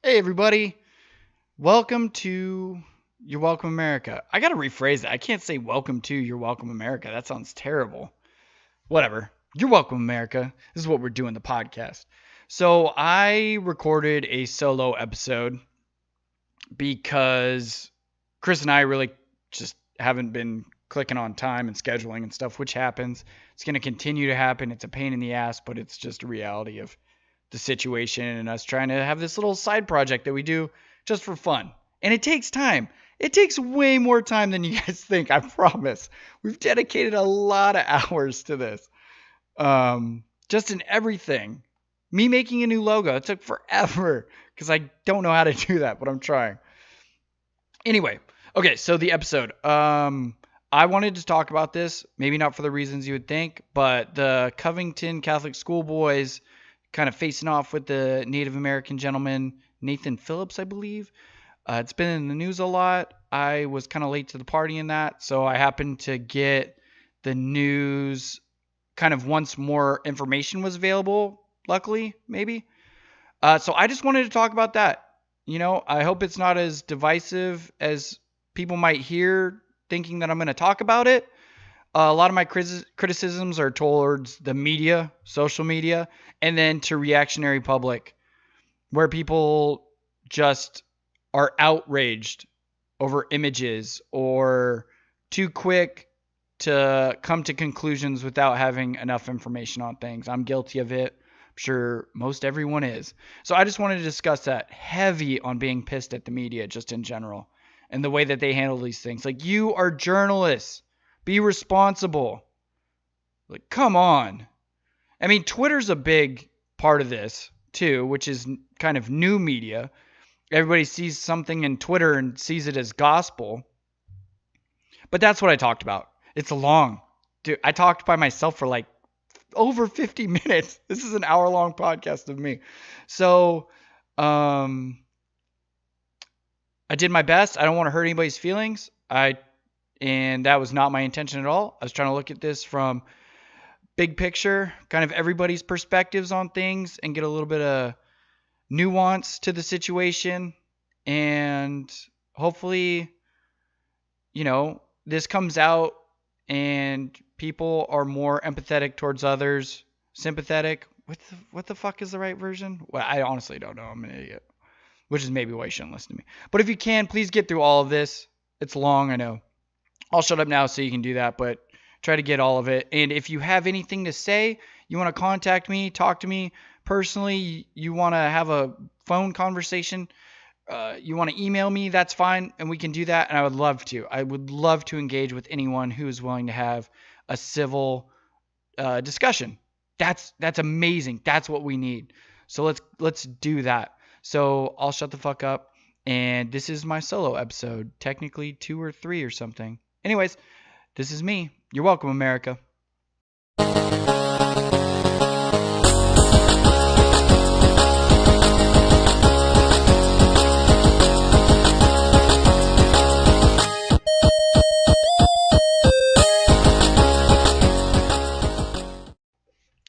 Hey, everybody. Welcome to Your Welcome America. I got to rephrase that. I can't say welcome to Your Welcome America. That sounds terrible. Whatever. You're welcome, America. This is what we're doing, the podcast. So, I recorded a solo episode because Chris and I really just haven't been clicking on time and scheduling and stuff, which happens. It's going to continue to happen. It's a pain in the ass, but it's just a reality of the situation and us trying to have this little side project that we do just for fun. And it takes time. It takes way more time than you guys think, I promise. We've dedicated a lot of hours to this. Just in everything. Me making a new logo, it took forever because I don't know how to do that, but I'm trying. Anyway, okay, so the episode. I wanted to talk about this, maybe not for the reasons you would think, but the Covington Catholic schoolboys kind of facing off with the Native American gentleman, Nathan Phillips, I believe. It's been in the news a lot. I was kind of late to the party in that, so I happened to get the news kind of once more information was available, luckily, maybe. So I just wanted to talk about that. I hope it's not as divisive as people might hear thinking that I'm going to talk about it. A lot of my criticisms are towards the media, social media, and then to reactionary public, where people just are outraged over images or too quick to come to conclusions without having enough information on things. I'm guilty of it. I'm sure most everyone is. So I just wanted to discuss that. Heavy on being pissed at the media just in general and the way that they handle these things. Like, you are journalists. Be responsible. Like, come on. I mean, Twitter's a big part of this too, which is kind of new media. Everybody sees something in Twitter and sees it as gospel. But that's what I talked about. It's long. Dude, I talked by myself for like over 50 minutes. This is an hour-long podcast of me. So, I did my best. I don't want to hurt anybody's feelings. And that was not my intention at all. I was trying to look at this from big picture, kind of everybody's perspectives on things and get a little bit of nuance to the situation. And hopefully, this comes out and people are more empathetic towards others, sympathetic. What the fuck is the right version? Well, I honestly don't know. I'm an idiot, which is maybe why you shouldn't listen to me. But if you can, please get through all of this. It's long, I know. I'll shut up now so you can do that, but try to get all of it. And if you have anything to say, you want to contact me, talk to me personally, you want to have a phone conversation, you want to email me, that's fine, and we can do that, and I would love to. I would love to engage with anyone who is willing to have a civil discussion. That's amazing. That's what we need. So let's do that. So I'll shut the fuck up, and this is my solo episode, technically 2 or 3 or something. Anyways, this is me. You're welcome, America.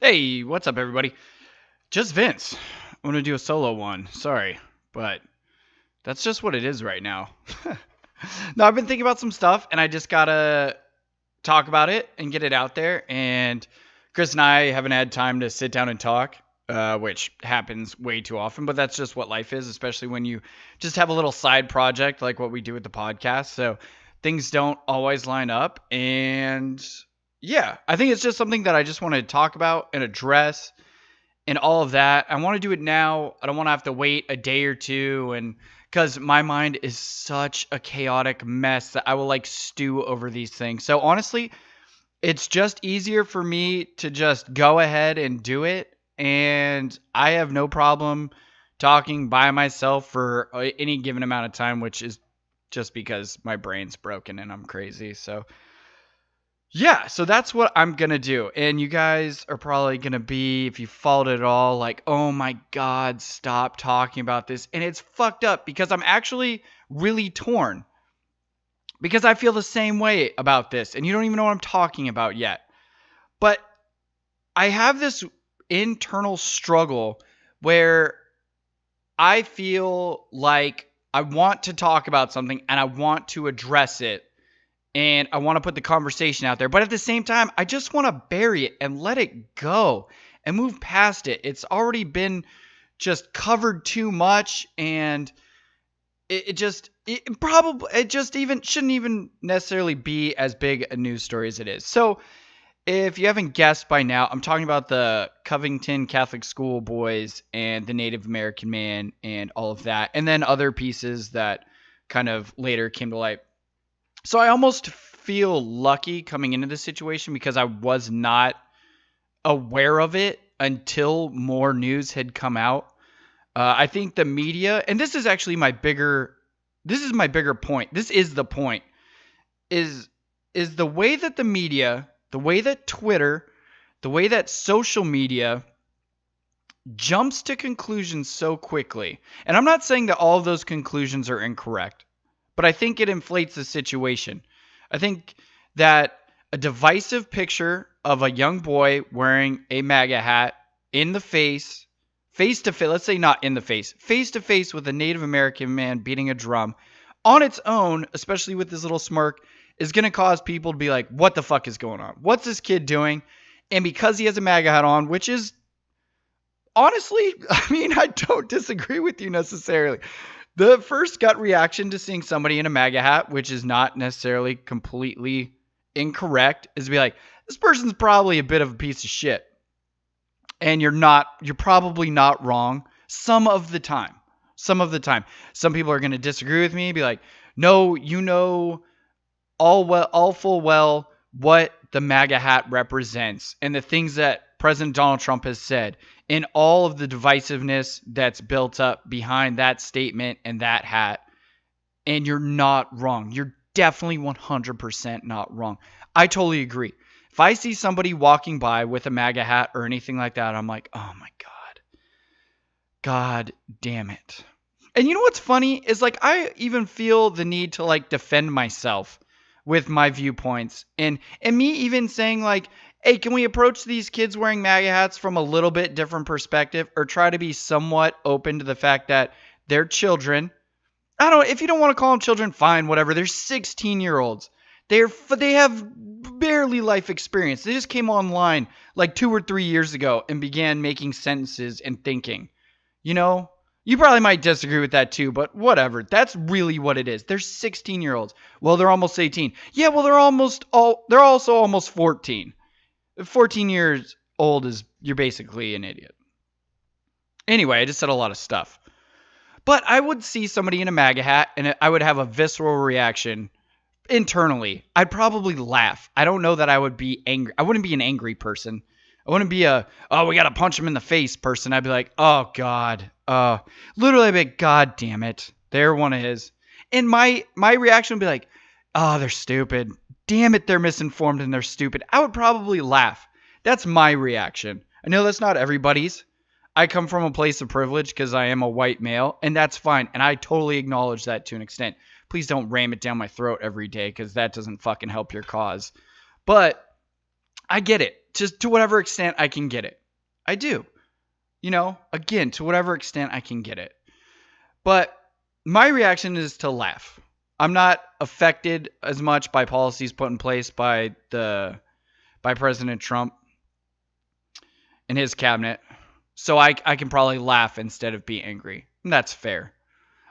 Hey, what's up, everybody? Just Vince. I'm going to do a solo one. Sorry, but that's just what it is right now. No, I've been thinking about some stuff, and I just got to talk about it and get it out there. And Chris and I haven't had time to sit down and talk, which happens way too often, but that's just what life is, especially when you just have a little side project like what we do with the podcast. So things don't always line up. And yeah, I think it's just something that I just want to talk about and address and all of that. I want to do it now. I don't want to have to wait a day or two, and because my mind is such a chaotic mess that I will like stew over these things. So honestly, it's just easier for me to just go ahead and do it. And I have no problem talking by myself for any given amount of time, which is just because my brain's broken and I'm crazy. So yeah, so that's what I'm going to do. And you guys are probably going to be, if you followed it at all, like, oh my God, stop talking about this. And it's fucked up because I'm actually really torn because I feel the same way about this. And you don't even know what I'm talking about yet. But I have this internal struggle where I feel like I want to talk about something and I want to address it and I want to put the conversation out there. But at the same time, I just want to bury it and let it go and move past it. It's already been just covered too much, and it just even shouldn't even necessarily be as big a news story as it is. So if you haven't guessed by now, I'm talking about the Covington Catholic school boys and the Native American man and all of that, and then other pieces that kind of later came to light. So I almost feel lucky coming into this situation because I was not aware of it until more news had come out. I think the media, and this is actually this is my bigger point. This is the point, is the way that the media, the way that Twitter, the way that social media jumps to conclusions so quickly. And I'm not saying that all of those conclusions are incorrect, but I think it inflates the situation. I think that a divisive picture of a young boy wearing a MAGA hat in the face to face, let's say not in the face to face with a Native American man beating a drum on its own, especially with this little smirk, is going to cause people to be like, what the fuck is going on? What's this kid doing? And because he has a MAGA hat on, which is honestly, I mean, I don't disagree with you necessarily. The first gut reaction to seeing somebody in a MAGA hat, which is not necessarily completely incorrect, is to be like, this person's probably a bit of a piece of shit. And you're probably not wrong some of the time. Some of the time. Some people are going to disagree with me, be like, no, you know all full well what the MAGA hat represents and the things that President Donald Trump has said and all of the divisiveness that's built up behind that statement and that hat. And you're not wrong. You're definitely 100% not wrong. I totally agree. If I see somebody walking by with a MAGA hat or anything like that, I'm like, oh my God. God damn it. And you know what's funny is like I even feel the need to like defend myself with my viewpoints and me even saying like, hey, can we approach these kids wearing MAGA hats from a little bit different perspective or try to be somewhat open to the fact that they're children. I don't know if you don't want to call them children, fine, whatever. They're 16-year-olds. They have barely life experience. They just came online like 2 or 3 years ago and began making sentences and thinking. You know, you probably might disagree with that too, but whatever. That's really what it is. They're 16-year-olds. Well, they're almost 18. Yeah, well, they're also almost 14. 14 years old is you're basically an idiot. Anyway, I just said a lot of stuff. But I would see somebody in a MAGA hat and I would have a visceral reaction internally. I'd probably laugh. I don't know that I would be angry. I wouldn't be an angry person. I wouldn't be we got to punch him in the face person. I'd be like, oh, God. Literally, I'd be like, God damn it. There one is. And my reaction would be like, oh, they're stupid. Damn it, they're misinformed and they're stupid. I would probably laugh. That's my reaction. I know that's not everybody's. I come from a place of privilege because I am a white male, and that's fine. And I totally acknowledge that to an extent. Please don't ram it down my throat every day because that doesn't fucking help your cause. But I get it. Just to whatever extent I can get it. I do. You know, again, to whatever extent I can get it. But my reaction is to laugh. I'm not affected as much by policies put in place by President Trump and his cabinet. So I can probably laugh instead of be angry. And that's fair.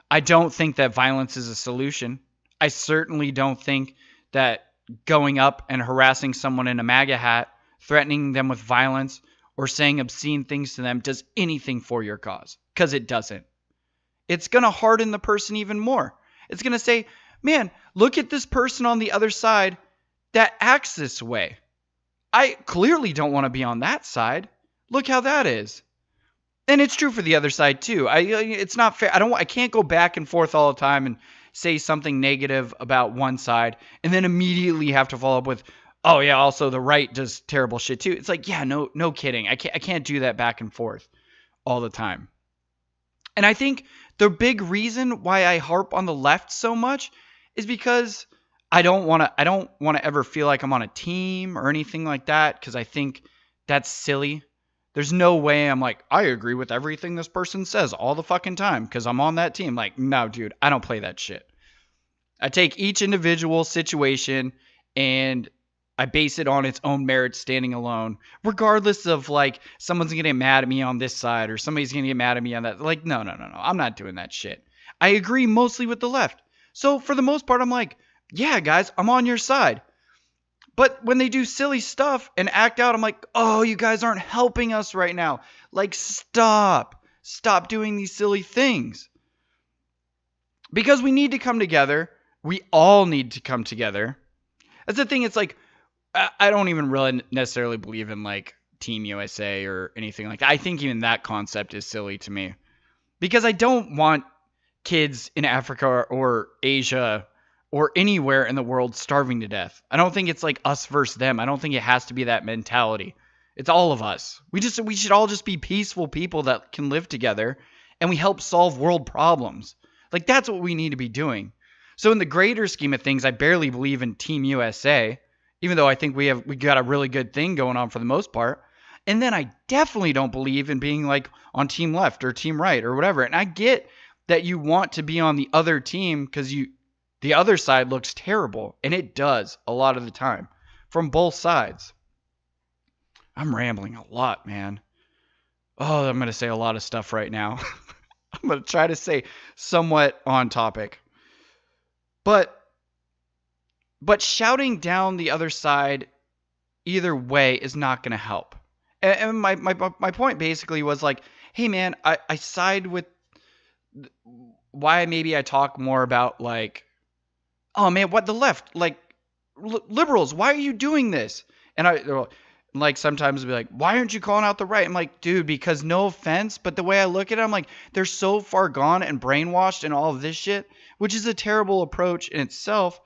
I don't think that violence is a solution. I certainly don't think that going up and harassing someone in a MAGA hat, threatening them with violence, or saying obscene things to them does anything for your cause. Because it doesn't. It's going to harden the person even more. It's going to say, man, look at this person on the other side that acts this way. I clearly don't want to be on that side. Look how that is. And it's true for the other side too. It's not fair. I can't go back and forth all the time and say something negative about one side and then immediately have to follow up with, oh yeah, also the right does terrible shit too. It's like, yeah, no kidding. I can't do that back and forth all the time. And I think the big reason why I harp on the left so much is because I don't want to ever feel like I'm on a team or anything like that, because I think that's silly. There's no way I'm like, I agree with everything this person says all the fucking time because I'm on that team. Like, no, dude, I don't play that shit. I take each individual situation and I base it on its own merits standing alone, regardless of like someone's gonna get mad at me on this side or somebody's gonna get mad at me on that. Like, no, no, no, no. I'm not doing that shit. I agree mostly with the left. So for the most part, I'm like, yeah, guys, I'm on your side. But when they do silly stuff and act out, I'm like, oh, you guys aren't helping us right now. Like, stop. Stop doing these silly things. Because we need to come together. We all need to come together. That's the thing. It's like, I don't even really necessarily believe in like Team USA or anything like that. I think even that concept is silly to me. Because I don't want kids in Africa or Asia or anywhere in the world starving to death. I don't think it's like us versus them. I don't think it has to be that mentality. It's all of us. We should all just be peaceful people that can live together and we help solve world problems. Like that's what we need to be doing. So in the greater scheme of things, I barely believe in Team USA, even though I think we got a really good thing going on for the most part. And then I definitely don't believe in being like on team left or team right or whatever. And I get that you want to be on the other team because the other side looks terrible, and it does a lot of the time from both sides. I'm rambling a lot, man. Oh, I'm going to say a lot of stuff right now. I'm going to try to say somewhat on topic. But shouting down the other side either way is not going to help. And my point basically was like, hey, man, I side with why maybe I talk more about like, oh man, what the left, like liberals, why are you doing this? And I like sometimes be like, why aren't you calling out the right? I'm like, dude, because no offense, but the way I look at it, I'm like, they're so far gone and brainwashed and all of this shit, which is a terrible approach in itself.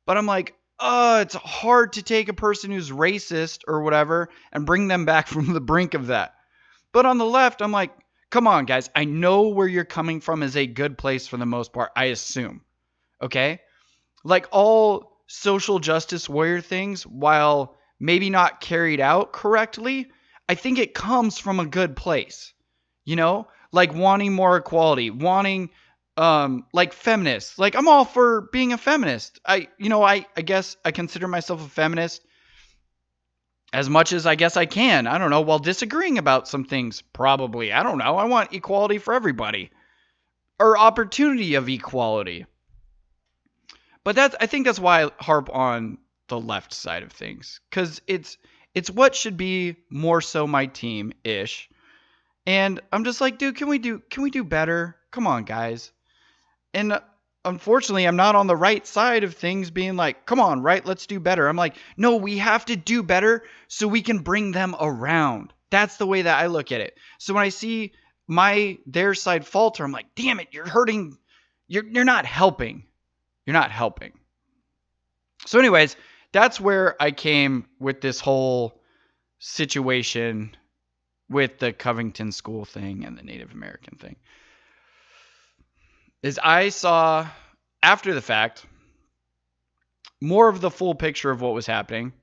But I'm like, oh, it's hard to take a person who's racist or whatever and bring them back from the brink of that. But on the left, I'm like, come on, guys. I know where you're coming from is a good place for the most part, I assume. Okay? Like all social justice warrior things, while maybe not carried out correctly, I think it comes from a good place. You know? Like wanting more equality, wanting like feminists. Like I'm all for being a feminist. I guess I consider myself a feminist as much as I guess I can. I don't know, while disagreeing about some things, probably. I don't know. I want equality for everybody. Or opportunity of equality. But I think that's why I harp on the left side of things. Because it's what should be more so my team-ish. And I'm just like, dude, can we do better? Come on, guys. And unfortunately, I'm not on the right side of things being like, come on, right, let's do better. I'm like, no, we have to do better so we can bring them around. That's the way that I look at it. So when I see their side falter, I'm like, damn it, you're hurting. You're not helping. You're not helping. So anyways, that's where I came with this whole situation with the Covington school thing and the Native American thing. Is I saw, after the fact, more of the full picture of what was happening.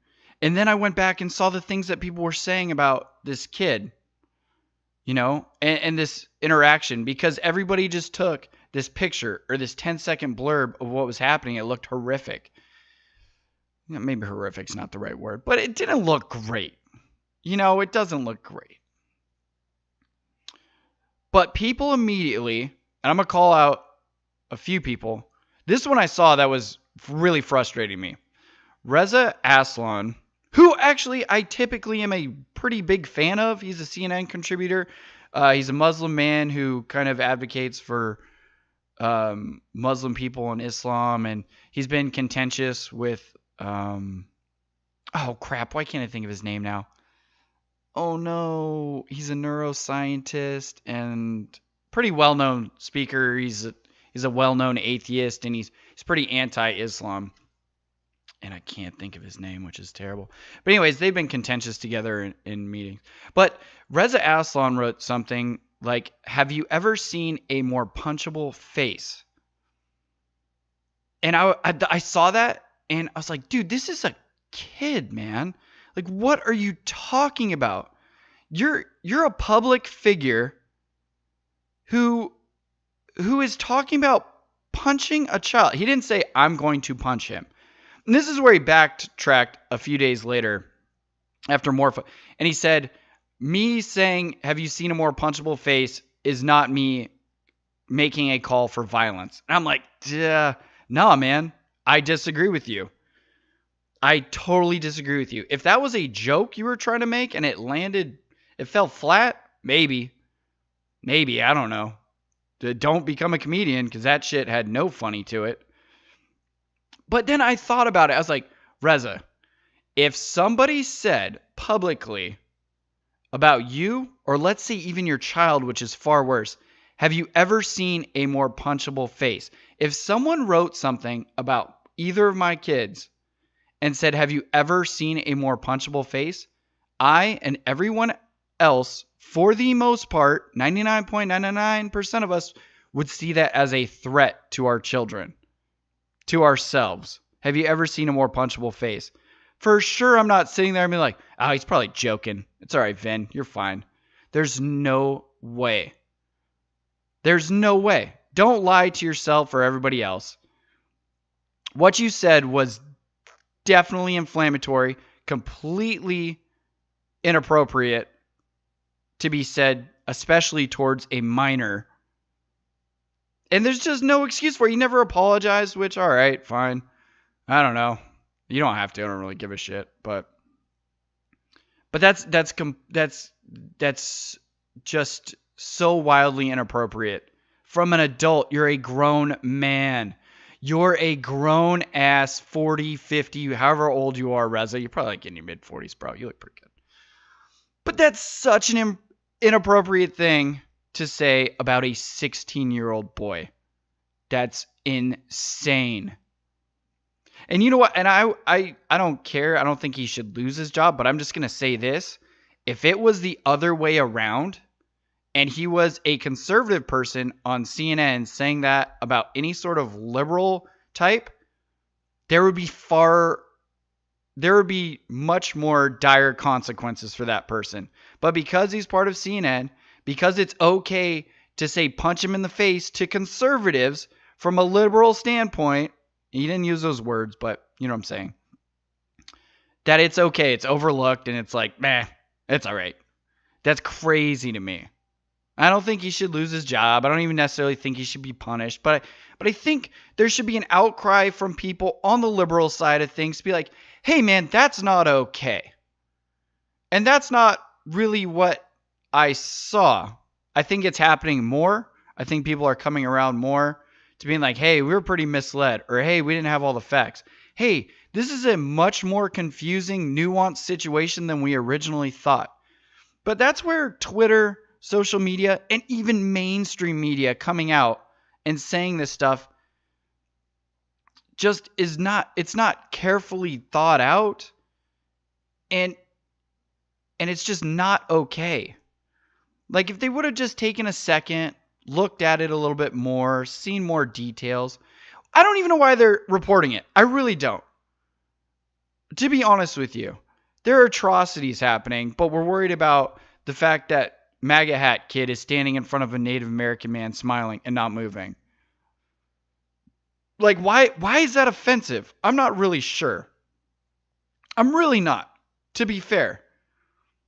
And then I went back and saw the things that people were saying about this kid, and this interaction, because everybody just took this picture or this 10-second blurb of what was happening. It looked horrific. Maybe horrific's not the right word, but it didn't look great. It doesn't look great. But people immediately, and I'm going to call out a few people. This one I saw that was really frustrating me. Reza Aslan, who actually I typically am a pretty big fan of. He's a CNN contributor. He's a Muslim man who kind of advocates for Muslim people and Islam, and he's been contentious with oh crap, why can't I think of his name now? Oh no, he's a neuroscientist and pretty well-known speaker. He's a well-known atheist, and he's pretty anti-Islam. And I can't think of his name, which is terrible. But anyways, they've been contentious together in meetings. But Reza Aslan wrote something like, have you ever seen a more punchable face? And I saw that, and I was like, dude, this is a kid, man. Like, what are you talking about? You're a public figure who is talking about punching a child. He didn't say, I'm going to punch him. And this is where he backtracked a few days later after more. And he said, me saying, have you seen a more punchable face is not me making a call for violence. And I'm like, no, man, I disagree with you. I totally disagree with you. If that was a joke you were trying to make and it fell flat, maybe, I don't know. Don't become a comedian because that shit had no funny to it. But then I thought about it. I was like, Reza, if somebody said publicly about you, or let's say even your child, which is far worse, have you ever seen a more punchable face? If someone wrote something about either of my kids and said, have you ever seen a more punchable face? I and everyone else, for the most part, 99.99% of us would see that as a threat to our children, to ourselves. Have you ever seen a more punchable face? For sure, I'm not sitting there and being like, oh, he's probably joking. It's all right, Vin. You're fine. There's no way. There's no way. Don't lie to yourself or everybody else. What you said was definitely inflammatory, completely inappropriate to be said, especially towards a minor. And there's just no excuse for it. You never apologized, which, all right, fine. I don't know. You don't have to. I don't really give a shit. But that's just so wildly inappropriate. From an adult, you're a grown man. You're a grown ass 40, 50, however old you are, Reza. You're probably like in your mid 40s, bro. You look pretty good. But that's such an inappropriate thing to say about a 16-year-old boy. That's insane. And you know what? And I don't care. I don't think he should lose his job, but I'm just going to say this. If it was the other way around and he was a conservative person on CNN saying that about any sort of liberal type, there would be much more dire consequences for that person. But because he's part of CNN, because it's okay to say punch him in the face to conservatives from a liberal standpoint, he didn't use those words, but you know what I'm saying, that it's okay, it's overlooked, and it's like, meh, it's all right. That's crazy to me. I don't think he should lose his job. I don't even necessarily think he should be punished, but I think there should be an outcry from people on the liberal side of things to be like, hey man, that's not okay. And that's not really what I saw. I think it's happening more. I think people are coming around more to being like, hey, we were pretty misled, or hey, we didn't have all the facts. Hey, this is a much more confusing, nuanced situation than we originally thought. But that's where Twitter, social media, and even mainstream media coming out and saying this stuff just is not, it's not carefully thought out, and it's just not okay. Like if they would have just taken a second, looked at it a little bit more, seen more details. I don't even know why they're reporting it. I really don't. To be honest with you, there are atrocities happening, but we're worried about the fact that MAGA hat kid is standing in front of a Native American man smiling and not moving. Like, why is that offensive? I'm not really sure. I'm really not, to be fair.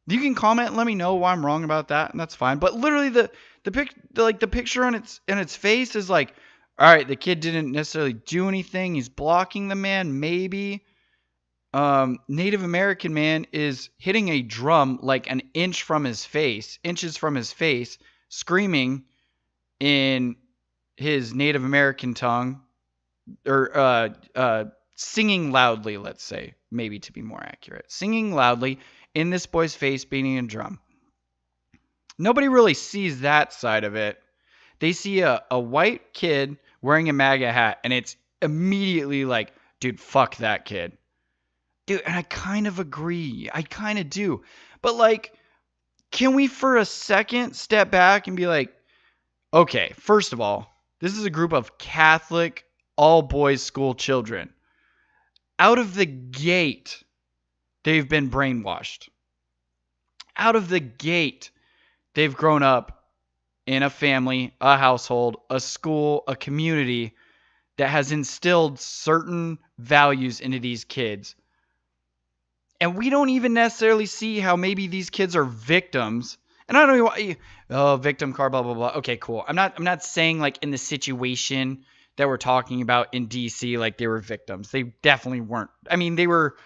You can comment and let me know why I'm wrong about that, and that's fine. But literally the picture on its face is like, all right, the kid didn't necessarily do anything. He's blocking the man, maybe. Native American man is hitting a drum like an inches from his face, screaming in his Native American tongue, or singing loudly, let's say, maybe to be more accurate. Singing loudly in this boy's face, beating a drum. Nobody really sees that side of it. They see a white kid wearing a MAGA hat, and it's immediately like, dude, fuck that kid. Dude, and I kind of agree. I kind of do. But like, can we for a second step back and be like, okay, first of all, this is a group of Catholic all-boys school children. Out of the gate, they've been brainwashed. out of the gate, they've grown up in a family, a household, a school, a community that has instilled certain values into these kids. And we don't even necessarily see how maybe these kids are victims. And I don't know why, oh, victim card, blah, blah, blah. Okay, cool. I'm not saying like in the situation that we're talking about in DC, like they were victims. They definitely weren't. I mean, they were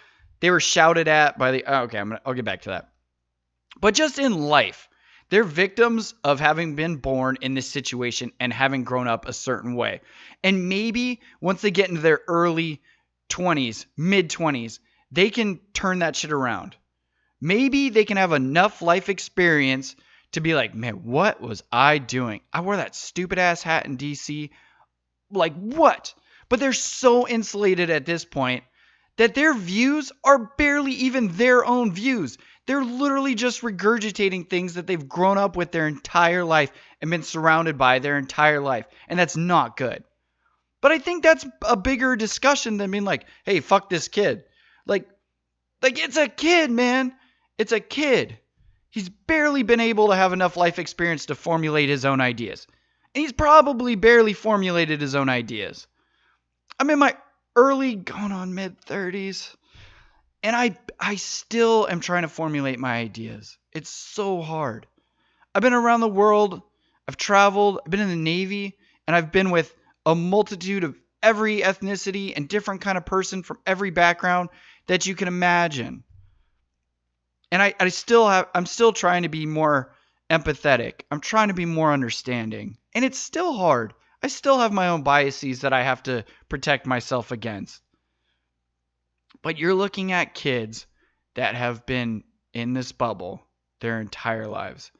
shouted at by the, okay, I'll get back to that. But just in life, they're victims of having been born in this situation and having grown up a certain way. And maybe once they get into their early 20s, mid 20s, they can turn that shit around. Maybe they can have enough life experience to be like, man, what was I doing? I wore that stupid ass hat in DC. Like, what? But they're so insulated at this point that their views are barely even their own views. They're literally just regurgitating things that they've grown up with their entire life and been surrounded by their entire life. And that's not good. But I think that's a bigger discussion than being like, hey, fuck this kid. Like it's a kid, man. It's a kid. He's barely been able to have enough life experience to formulate his own ideas. And he's probably barely formulated his own ideas. I'm in my early, going on mid 30s. And I still am trying to formulate my ideas. It's so hard. I've been around the world. I've traveled. I've been in the Navy. And I've been with a multitude of every ethnicity and different kind of person from every background that you can imagine. And I'm still trying to be more empathetic. I'm trying to be more understanding. And it's still hard. I still have my own biases that I have to protect myself against. But you're looking at kids that have been in this bubble their entire lives.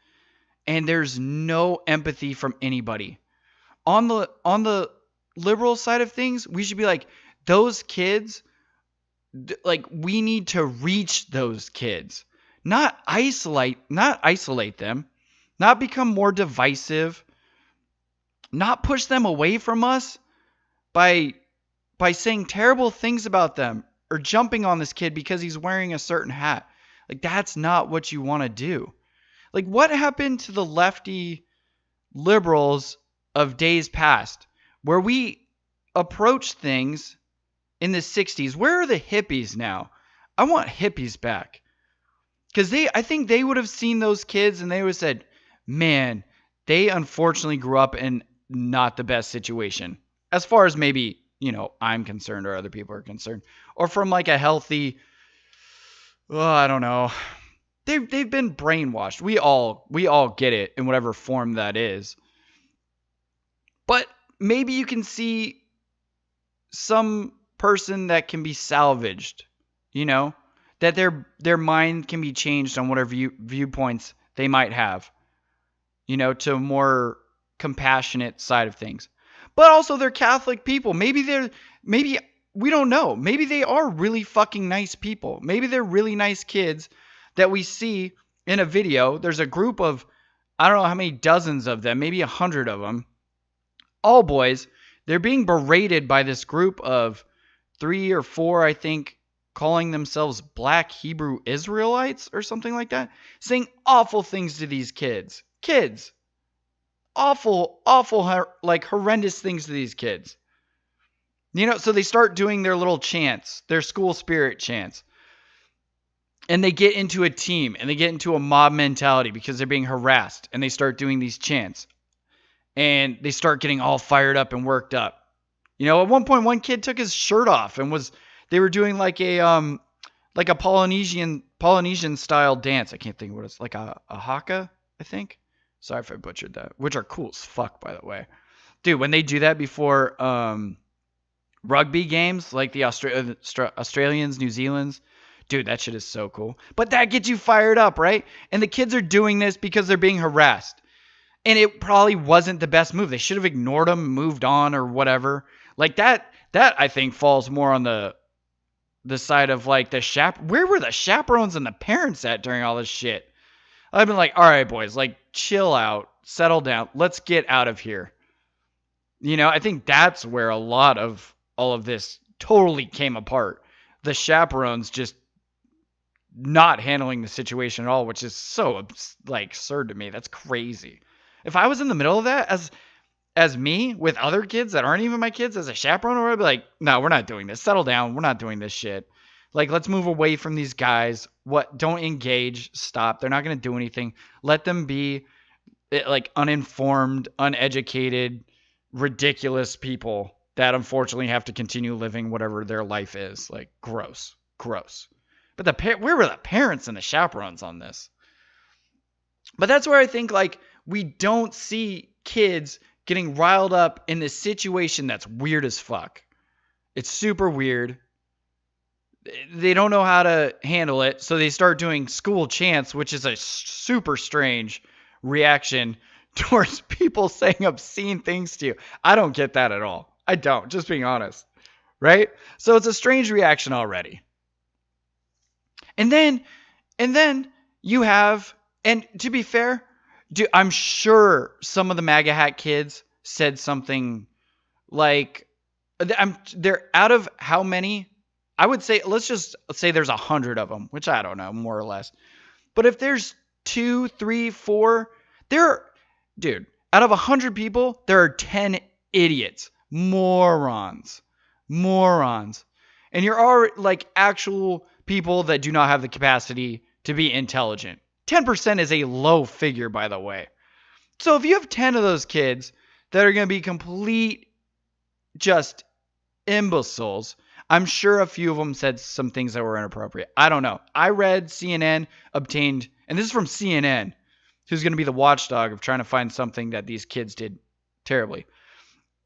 And there's no empathy from anybody. On the liberal side of things, we should be like, those kids, like, we need to reach those kids. Not isolate them. Not become more divisive. Not push them away from us by saying terrible things about them or jumping on this kid because he's wearing a certain hat. Like, that's not what you want to do. Like, what happened to the lefty liberals of days past where we approached things in the 60s? Where are the hippies now? I want hippies back. Because I think they would have seen those kids and they would have said, man, they unfortunately grew up in not the best situation. As far as maybe, I'm concerned or other people are concerned. Or from like a healthy, I don't know. They've been brainwashed. We all get it in whatever form that is. But maybe you can see some person that can be salvaged, that their mind can be changed on whatever viewpoints they might have, to a more compassionate side of things. But also they're Catholic people. Maybe we don't know. Maybe they are really fucking nice people. Maybe they're really nice kids that we see in a video. There's a group of, I don't know how many dozens of them, maybe 100 of them, all boys. They're being berated by this group of 3 or 4, I think, calling themselves Black Hebrew Israelites or something like that, saying awful things to these kids. Awful, like horrendous things to these kids. So they start doing their little chants, their school spirit chants. And they get into a team and they get into a mob mentality because they're being harassed. And they start doing these chants. And they start getting all fired up and worked up. At one point, one kid took his shirt off and they were doing like a Polynesian style dance. I can't think of what it's like, a haka, I think. Sorry if I butchered that. Which are cool as fuck, by the way. Dude, when they do that before rugby games, like the Australians, New Zealand's, dude, that shit is so cool. But that gets you fired up, right? And the kids are doing this because they're being harassed. And it probably wasn't the best move. They should have ignored them, moved on, or whatever. Like that I think falls more on the side of like where were the chaperones and the parents at during all this shit? I've been like, all right, boys, like chill out, settle down, let's get out of here. I think that's where a lot of all of this totally came apart. The chaperones just not handling the situation at all, which is so like absurd to me. That's crazy. If I was in the middle of that as me with other kids that aren't even my kids as a chaperone, or I'd be like, no, we're not doing this. Settle down. We're not doing this shit. Like, let's move away from these guys. Don't engage. Stop. They're not going to do anything. Let them be like uninformed, uneducated, ridiculous people that unfortunately have to continue living whatever their life is. Like, gross. But where were the parents and the chaperones on this? But that's where I think, like, we don't see kids getting riled up in this situation that's weird as fuck. It's super weird. They don't know how to handle it, so they start doing school chants, which is a super strange reaction towards people saying obscene things to you. I don't get that at all. I don't, just being honest. Right? So it's a strange reaction already. And then you have, and to be fair, I'm sure some of the MAGA hat kids said something like, they're out of how many? I would say, let's just say there's 100 of them, which I don't know, more or less. But if there's 2, 3, 4, dude, out of 100 people, there are 10 idiots, morons. And you're all like actual people that do not have the capacity to be intelligent. 10% is a low figure, by the way. So if you have 10 of those kids that are going to be complete just imbeciles, I'm sure a few of them said some things that were inappropriate. I don't know. I read CNN obtained, and this is from CNN, who's going to be the watchdog of trying to find something that these kids did terribly.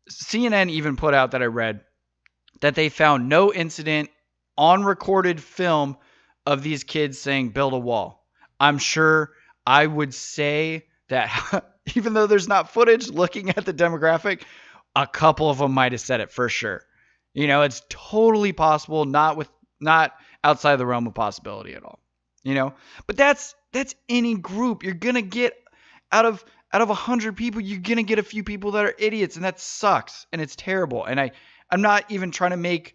CNN even put out that I read that they found no incident on recorded film of these kids saying build a wall. I'm sure I would say that even though there's not footage looking at the demographic, a couple of them might have said it for sure. You know, it's totally possible, not outside the realm of possibility at all. You know, but that's any group. You're gonna get out of 100 people, you're gonna get a few people that are idiots, and that sucks and it's terrible. And I'm not even trying to make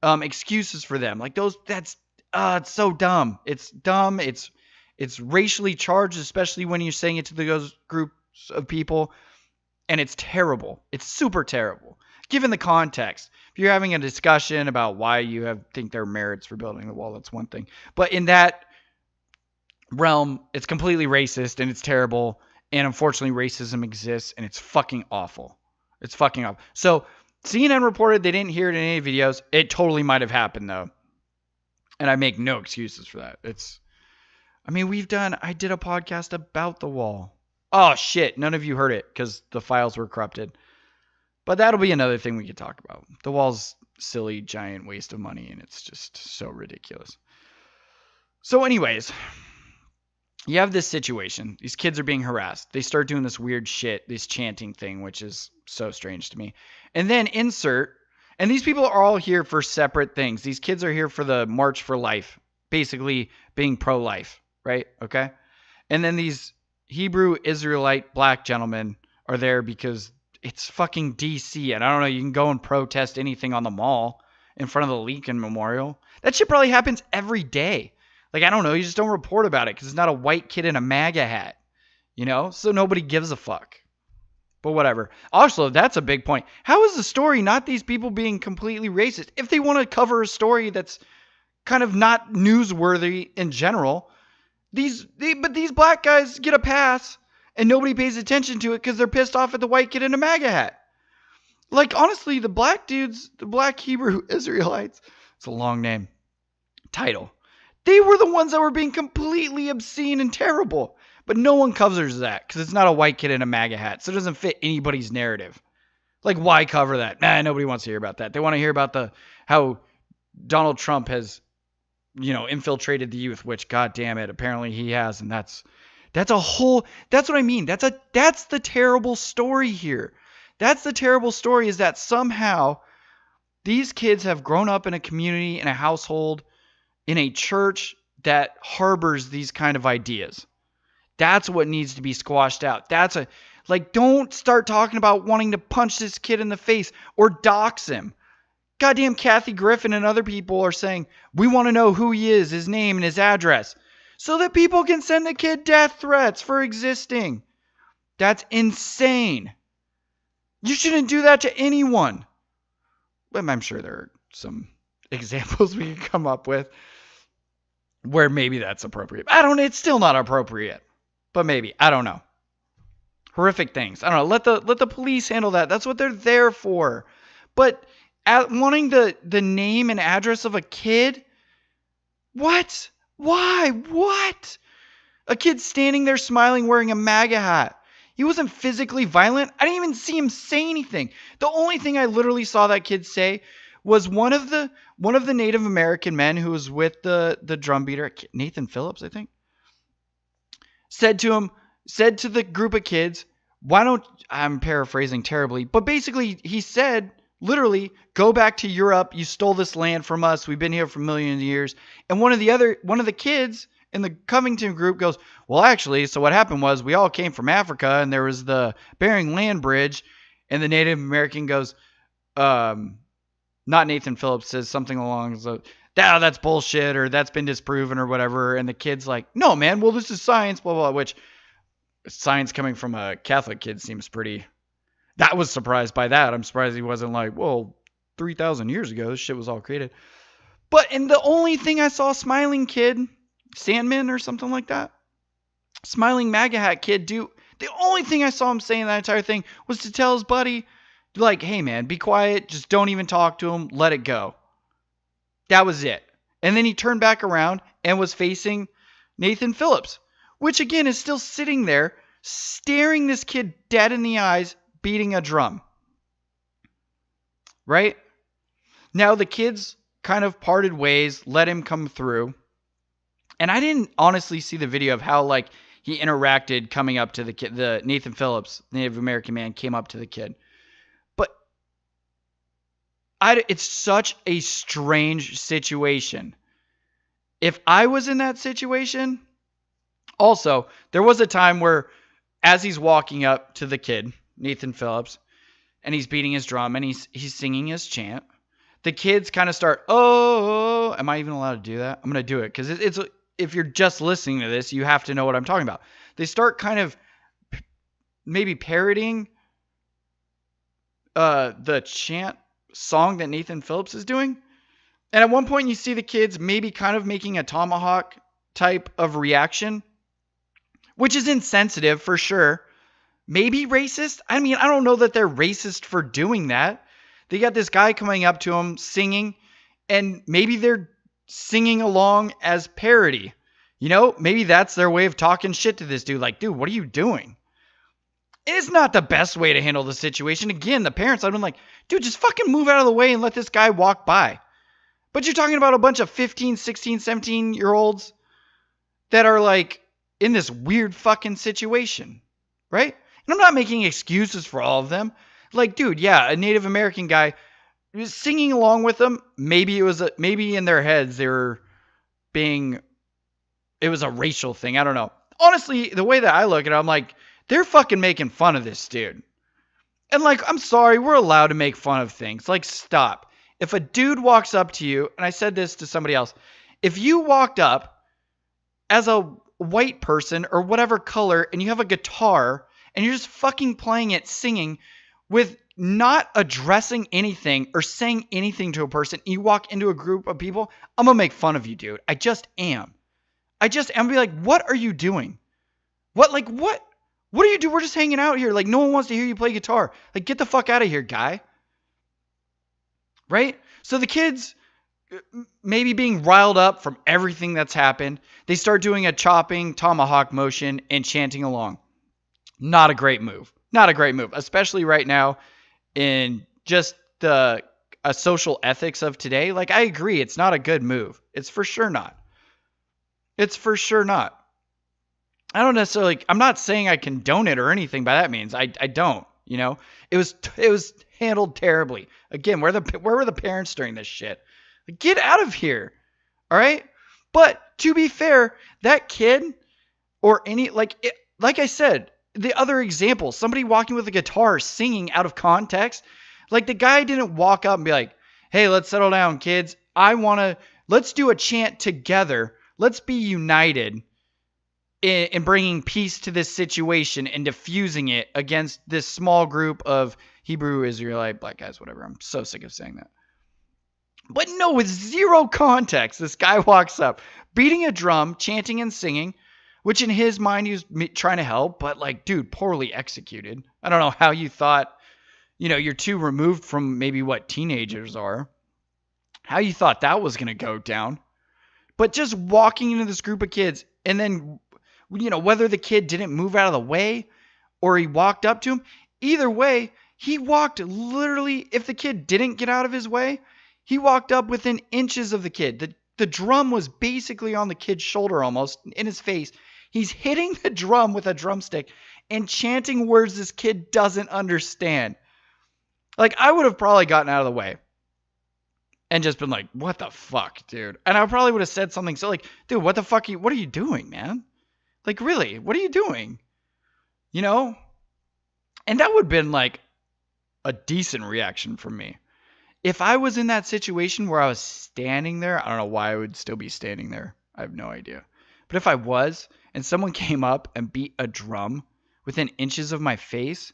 excuses for them. Like it's so dumb. It's dumb. It's racially charged, especially when you're saying it to those groups of people. And it's terrible. It's super terrible. Given the context, if you're having a discussion about why you think there are merits for building the wall, that's one thing. But in that realm, it's completely racist and it's terrible. And unfortunately, racism exists and it's fucking awful. It's fucking awful. So CNN reported they didn't hear it in any videos. It totally might have happened though. And I make no excuses for that. I did a podcast about the wall. Oh shit, none of you heard it because the files were corrupted. But that'll be another thing we could talk about. The wall's silly, giant waste of money, and it's just so ridiculous. So anyways, you have this situation. These kids are being harassed. They start doing this weird shit, this chanting thing, which is so strange to me. And then and these people are all here for separate things. These kids are here for the March for Life, basically being pro-life, right? Okay? And then these Hebrew Israelite black gentlemen are there because it's fucking DC, and I don't know, you can go and protest anything on the mall in front of the Lincoln Memorial. That shit probably happens every day. Like, I don't know, you just don't report about it because it's not a white kid in a MAGA hat, you know? So nobody gives a fuck. But whatever. Also, that's a big point. How is the story not these people being completely racist? If they want to cover a story that's kind of not newsworthy in general, but these black guys get a pass and nobody pays attention to it because they're pissed off at the white kid in a MAGA hat. Like, honestly, the black dudes, the black Hebrew Israelites, it's a long name, title, they were the ones that were being completely obscene and terrible. But no one covers that because it's not a white kid in a MAGA hat. So it doesn't fit anybody's narrative. Like, why cover that? Nah, nobody wants to hear about that. They want to hear about how Donald Trump has, infiltrated the youth, which, god damn it, apparently he has. And that's what I mean. That's the terrible story here. That's the terrible story, is that somehow these kids have grown up in a community, in a household, in a church that harbors these kind of ideas. That's what needs to be squashed out. Don't start talking about wanting to punch this kid in the face or dox him. Goddamn Kathy Griffin and other people are saying, we want to know who he is, his name, and his address, so that people can send the kid death threats for existing. That's insane. You shouldn't do that to anyone. I'm sure there are some examples we can come up with where maybe that's appropriate. It's still not appropriate. But maybe. I don't know. Horrific things. I don't know. Let the police handle that. That's what they're there for. But wanting the name and address of a kid? What? Why? What? A kid standing there smiling wearing a MAGA hat. He wasn't physically violent. I didn't even see him say anything. The only thing I literally saw that kid say was one of the Native American men who was with the drum beater, Nathan Phillips, I think, said to the group of kids, why don't, I'm paraphrasing terribly, but basically he said, literally, go back to Europe. You stole this land from us. We've been here for millions of years. And one of the kids in the Covington group goes, well, actually, so what happened was we all came from Africa and there was the Bering Land Bridge. And the Native American goes, not Nathan Phillips, says something along the, that's bullshit, or that's been disproven or whatever. And the kid's like, no, man, well, this is science, blah, blah, which science coming from a Catholic kid seems pretty, that was surprised by that. I'm surprised he wasn't like, well, 3,000 years ago, this shit was all created. And the only thing I saw smiling kid, Sandman or something like that, smiling MAGA hat kid do, the only thing I saw him saying that entire thing was to tell his buddy, like, hey man, be quiet, just don't even talk to him, let it go. That was it. And then he turned back around and was facing Nathan Phillips, which again is still sitting there staring this kid dead in the eyes, beating a drum. Right? Now the kids kind of parted ways, let him come through. And I didn't honestly see the video of how like he interacted coming up to the kid. The Nathan Phillips, Native American man, came up to the kid. But it's such a strange situation. If I was in that situation, also, there was a time where as he's walking up to the kid, Nathan Phillips, and he's beating his drum and he's singing his chant, the kids kind of start, oh, am I even allowed to do that? I'm going to do it because it's if you're just listening to this, you have to know what I'm talking about. They start kind of maybe parodying the chant song that Nathan Phillips is doing. And at one point you see the kids maybe kind of making a tomahawk type of reaction, which is insensitive for sure. Maybe racist. I mean, I don't know that they're racist for doing that. They got this guy coming up to him singing, and maybe they're singing along as parody. You know, maybe that's their way of talking shit to this dude. Like, dude, what are you doing? It's not the best way to handle the situation. Again, the parents, I've been like, dude, just fucking move out of the way and let this guy walk by. But you're talking about a bunch of 15, 16, 17-year-olds that are like in this weird fucking situation, right? And I'm not making excuses for all of them. Like, dude, yeah, a Native American guy was singing along with them. Maybe maybe in their heads they were it was a racial thing. I don't know. Honestly, the way that I look at it, I'm like, they're fucking making fun of this dude. And like, I'm sorry, we're allowed to make fun of things. Like, stop. If a dude walks up to you, and I said this to somebody else, if you walked up as a white person or whatever color and you have a guitar and you're just fucking playing it, singing with not addressing anything or saying anything to a person, you walk into a group of people, I'm going to make fun of you, dude. I just am. I'm be like, what are you doing? What do you do? We're just hanging out here. Like, no one wants to hear you play guitar. Like, get the fuck out of here, guy. Right? So the kids, maybe being riled up from everything that's happened, they start doing a chopping tomahawk motion and chanting along. Not a great move. Not a great move, especially right now in just the social ethics of today. Like, I agree, it's not a good move. It's for sure not. It's for sure not. I don't necessarily, I'm not saying I condone it or anything by that means. I don't, you know. It was handled terribly. Again, where were the parents during this shit? Like, get out of here. All right? But to be fair, that kid or like I said, the other example, somebody walking with a guitar singing out of context, like the guy didn't walk up and be like, Hey, let's settle down, kids. Let's do a chant together. Let's be united in bringing peace to this situation and diffusing it against this small group of Hebrew, Israelite, black guys, whatever. I'm so sick of saying that. But no, with zero context, this guy walks up, beating a drum, chanting and singing, which in his mind he was trying to help, but like, dude, poorly executed. I don't know how you thought, you're too removed from maybe what teenagers are, how you thought that was going to go down. But just walking into this group of kids and then, whether the kid didn't move out of the way or he walked up to him, either way, he walked literally, if the kid didn't get out of his way, he walked up within inches of the kid. The drum was basically on the kid's shoulder almost, in his face. He's hitting the drum with a drumstick and chanting words this kid doesn't understand. Like, I would have probably gotten out of the way and just been like, what the fuck, dude? And I probably would have said something so like, dude, what the fuck what are you doing, man? Like, really, what are you doing? And that would have been like a decent reaction from me. If I was in that situation where I was standing there, I don't know why I would still be standing there. I have no idea. But if I was and someone came up and beat a drum within inches of my face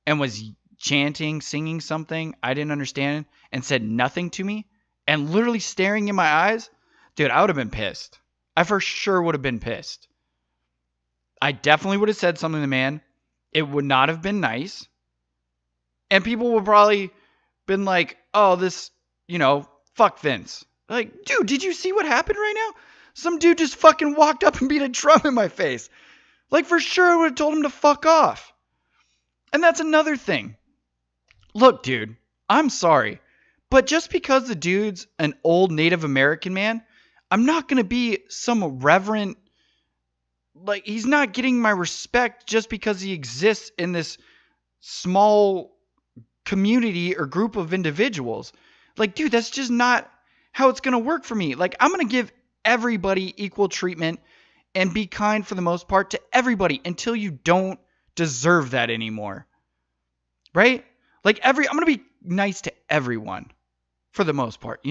and was chanting, singing something I didn't understand and said nothing to me and literally staring in my eyes, dude, I would have been pissed. I for sure would have been pissed. I definitely would have said something to the man. It would not have been nice. And people would probably been like, oh, this, fuck Vince. Like, dude, did you see what happened right now? Some dude just fucking walked up and beat a drum in my face. Like, for sure I would have told him to fuck off. And that's another thing. Look, dude, I'm sorry. But just because the dude's an old Native American man, I'm not going to be some reverent. Like, he's not getting my respect just because he exists in this small community or group of individuals. Like, dude, that's just not how it's going to work for me. Like, I'm going to give everybody equal treatment and be kind for the most part to everybody until you don't deserve that anymore. Right? Like, I'm going to be nice to everyone for the most part,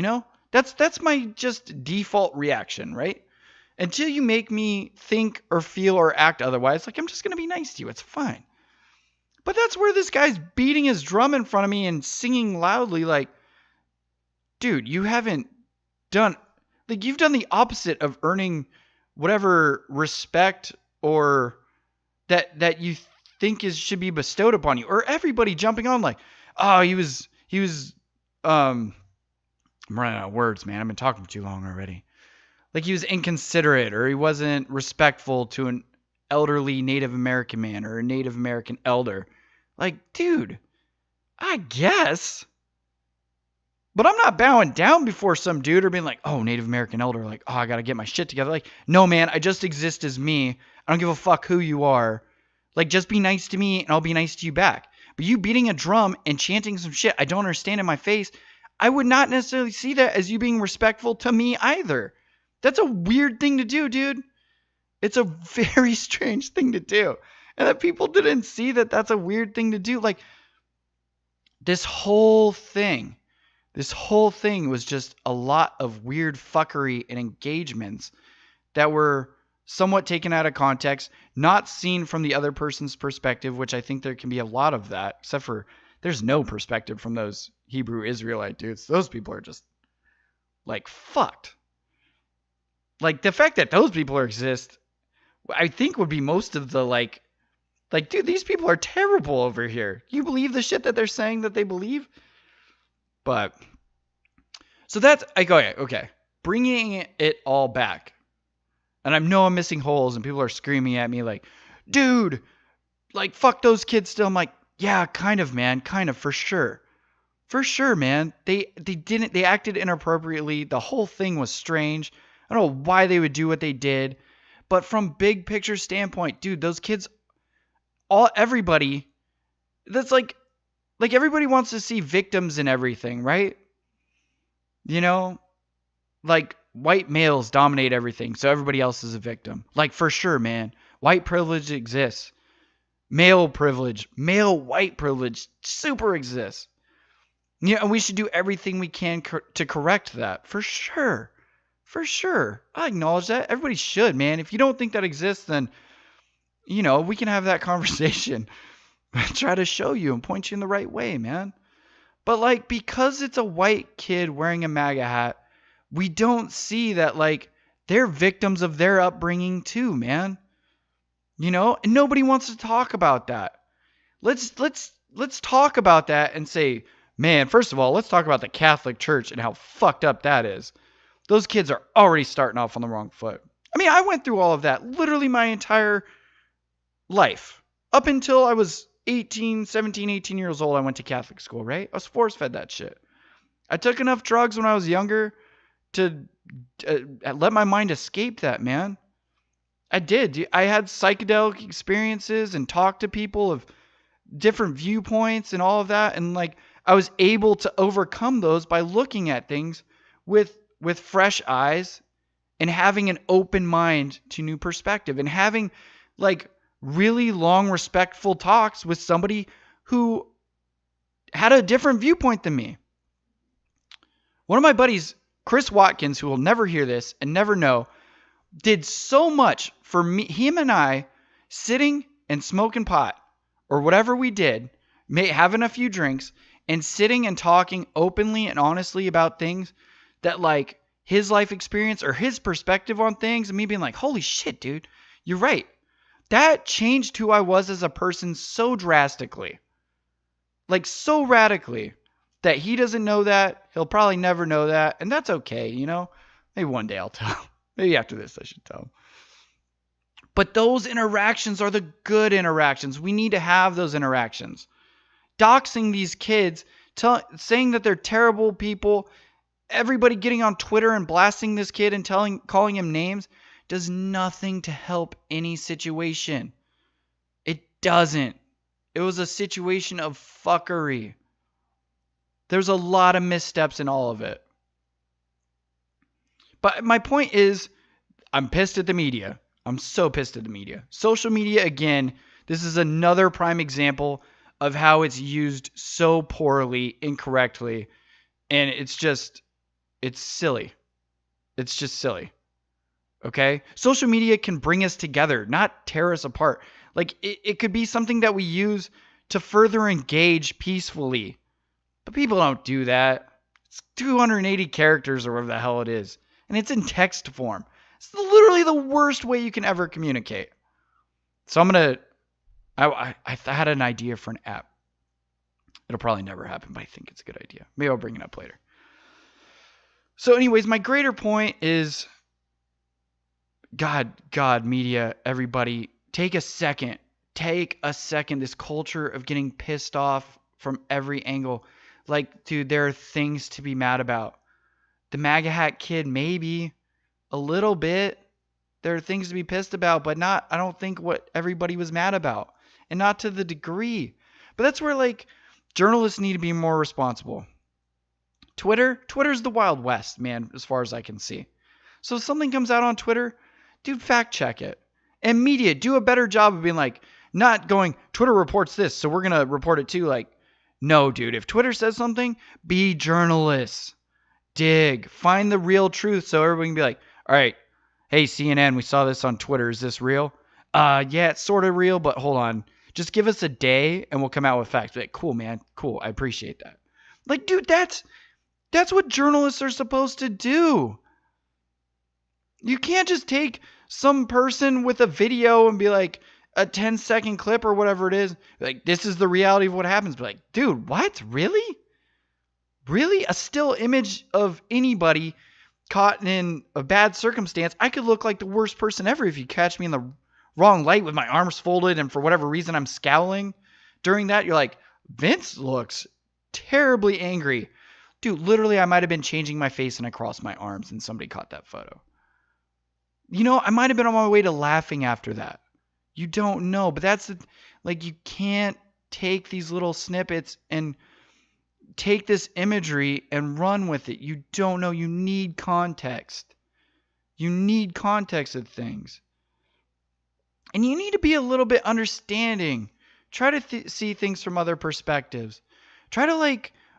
That's my just default reaction, right? Until you make me think or feel or act otherwise, like, I'm just going to be nice to you. It's fine. But that's where this guy's beating his drum in front of me and singing loudly like, dude, you haven't done, like, you've done the opposite of earning whatever respect or that you think should be bestowed upon you. Or everybody jumping on like, oh, he was, I'm running out of words, man. I've been talking for too long already. Like, he was inconsiderate or he wasn't respectful to an elderly Native American man or a Native American elder. Like, dude, I guess. But I'm not bowing down before some dude or being like, oh, Native American elder. Like, oh, I got to get my shit together. Like, no, man, I just exist as me. I don't give a fuck who you are. Like, just be nice to me and I'll be nice to you back. But you beating a drum and chanting some shit I don't understand in my face, I would not necessarily see that as you being respectful to me either. That's a weird thing to do, dude. It's a very strange thing to do. And that people didn't see that that's a weird thing to do. Like, this whole thing was just a lot of weird fuckery and engagements that were somewhat taken out of context, not seen from the other person's perspective, which I think there can be a lot of that, except for there's no perspective from those Hebrew Israelite dudes. Those people are just, like, fucked. Like, the fact that those people exist, I think would be most of the, like, dude, these people are terrible over here. You believe the shit that they're saying that they believe? But, so that's, like, okay. Bringing it all back. And I know I'm missing holes and people are screaming at me like, dude, like, fuck those kids still. I'm like, yeah, kind of, man. Kind of, for sure. For sure, man. They acted inappropriately. The whole thing was strange. I don't know why they would do what they did. But from big picture standpoint, dude, those kids, everybody, that's like everybody wants to see victims in everything, right? Like, white males dominate everything, so everybody else is a victim. Like, for sure, man. White privilege exists. Male white privilege super exists. Yeah, and we should do everything we can to correct that. For sure. For sure. I acknowledge that. Everybody should, man. If you don't think that exists, then, we can have that conversation. Try to show you and point you in the right way, man. But, like, because it's a white kid wearing a MAGA hat, we don't see that, like, they're victims of their upbringing too, man. And nobody wants to talk about that. Let's talk about that and say, man, first of all, let's talk about the Catholic Church and how fucked up that is. Those kids are already starting off on the wrong foot. I mean, I went through all of that literally my entire life. Up until I was 17, 18 years old, I went to Catholic school, right? I was force-fed that shit. I took enough drugs when I was younger to let my mind escape that, man. I did. I had psychedelic experiences and talked to people of different viewpoints and all of that. And like, I was able to overcome those by looking at things with fresh eyes and having an open mind to new perspective and having like really long, respectful talks with somebody who had a different viewpoint than me. One of my buddies, Chris Watkins, who will never hear this and never know, did so much for me, him and I, sitting and smoking pot or whatever we did, having a few drinks and sitting and talking openly and honestly about things that like his life experience or his perspective on things, and me being like, holy shit, dude, you're right. That changed who I was as a person so drastically, like so radically, that he doesn't know that. He'll probably never know that. And that's okay, Maybe one day I'll tell him. Maybe after this I should tell him. But those interactions are the good interactions. We need to have those interactions. Doxing these kids, saying that they're terrible people, everybody getting on Twitter and blasting this kid and calling him names does nothing to help any situation. It doesn't. It was a situation of fuckery. There's a lot of missteps in all of it. But my point is, I'm pissed at the media. I'm so pissed at the media. Social media, again, this is another prime example of how it's used so poorly, incorrectly, and it's silly. It's just silly. Okay? Social media can bring us together, not tear us apart. Like, it could be something that we use to further engage peacefully. But people don't do that. It's 280 characters or whatever the hell it is. And it's in text form. It's literally the worst way you can ever communicate. So I had an idea for an app. It'll probably never happen, but I think it's a good idea. Maybe I'll bring it up later. So anyways, my greater point is, God, media, everybody, take a second. This culture of getting pissed off from every angle. Like, dude, there are things to be mad about. The MAGA hat kid, maybe a little bit. There are things to be pissed about, but not, I don't think, what everybody was mad about. And not to the degree. But that's where, like, journalists need to be more responsible. Twitter's the Wild West, man, as far as I can see. So if something comes out on Twitter, dude, fact check it. And media, do a better job of being like, not going, Twitter reports this, so we're going to report it too. Like, no, dude, if Twitter says something, be journalists. Dig. Find the real truth so everybody can be like, all right, hey, CNN, we saw this on Twitter. Is this real? Yeah, it's sort of real, but hold on. Just give us a day and we'll come out with facts. Like, cool, man. Cool. I appreciate that. Like, dude, that's what journalists are supposed to do. You can't just take some person with a video and be like, a 10-second clip or whatever it is. Like, this is the reality of what happens. But like, dude, what? Really? Really? A still image of anybody caught in a bad circumstance. I could look like the worst person ever if you catch me in the wrong light with my arms folded and for whatever reason I'm scowling. During that, you're like, Vince looks terribly angry. Dude, literally, I might have been changing my face and I crossed my arms and somebody caught that photo. I might have been on my way to laughing after that. You don't know. But that's like, you can't take these little snippets and take this imagery and run with it. You don't know. You need context. You need context of things. And you need to be a little bit understanding. Try to see things from other perspectives. Try to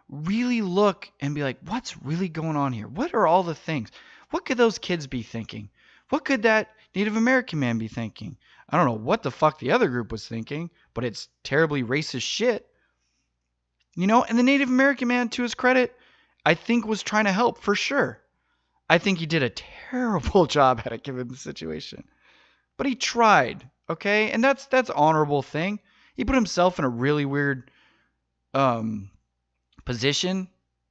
really look and be like, what's really going on here? What are all the things? What could those kids be thinking? What could that Native American man be thinking? I don't know what the fuck the other group was thinking, but it's terribly racist shit. And the Native American man, to his credit, I think was trying to help for sure. I think he did a terrible job at it given the situation. But he tried, okay? And that's honorable thing. He put himself in a really weird position,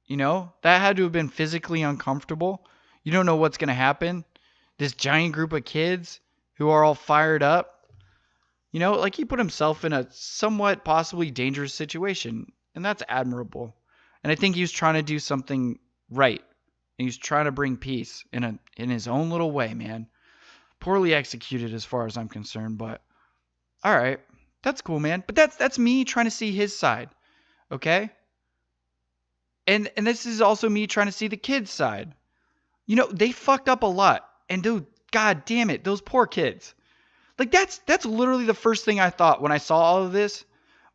that had to have been physically uncomfortable. You don't know what's going to happen. This giant group of kids who are all fired up, like he put himself in a somewhat possibly dangerous situation, and that's admirable. And I think he was trying to do something right. And he's trying to bring peace in his own little way, man. Poorly executed as far as I'm concerned, but all right. That's cool, man. But that's me trying to see his side. Okay? And this is also me trying to see the kids' side. They fucked up a lot. And dude, god damn it, those poor kids. Like that's literally the first thing I thought when I saw all of this.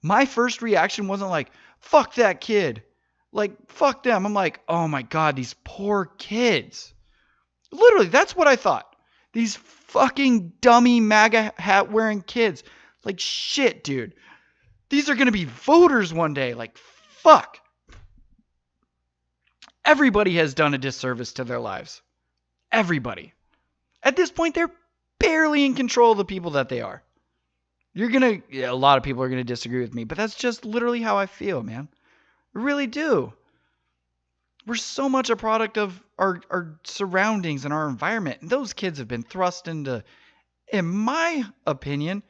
My first reaction wasn't like, fuck that kid. Like, fuck them. I'm like, oh my god, these poor kids. Literally, that's what I thought. These fucking dummy MAGA hat wearing kids. Like, shit, dude. These are going to be voters one day. Like, fuck. Everybody has done a disservice to their lives. Everybody. At this point, they're barely in control of the people that they are. A lot of people are going to disagree with me, but that's just literally how I feel, man. I really do. We're so much a product of our surroundings and our environment. And those kids have been thrust into, in my opinion,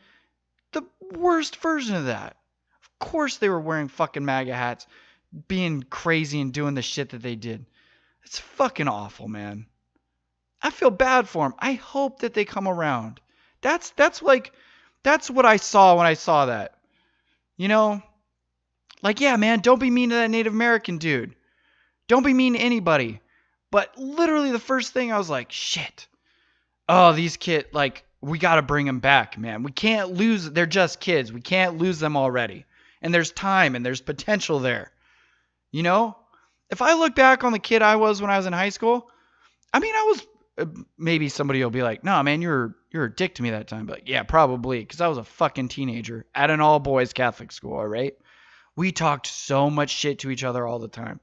the worst version of that. Of course they were wearing fucking MAGA hats, being crazy and doing the shit that they did. It's fucking awful, man. I feel bad for them. I hope that they come around. That's what I saw when I saw that. Like, yeah, man, don't be mean to that Native American dude. Don't be mean to anybody. But literally the first thing I was like, shit. Oh, these kids, like, we got to bring them back, man. We can't lose. They're just kids. We can't lose them already. And there's time and there's potential there. If I look back on the kid I was when I was in high school, I mean, I was, maybe somebody will be like, no, man, you're a dick to me that time. But yeah, probably. Because I was a fucking teenager at an all boys Catholic school, all right? We talked so much shit to each other all the time.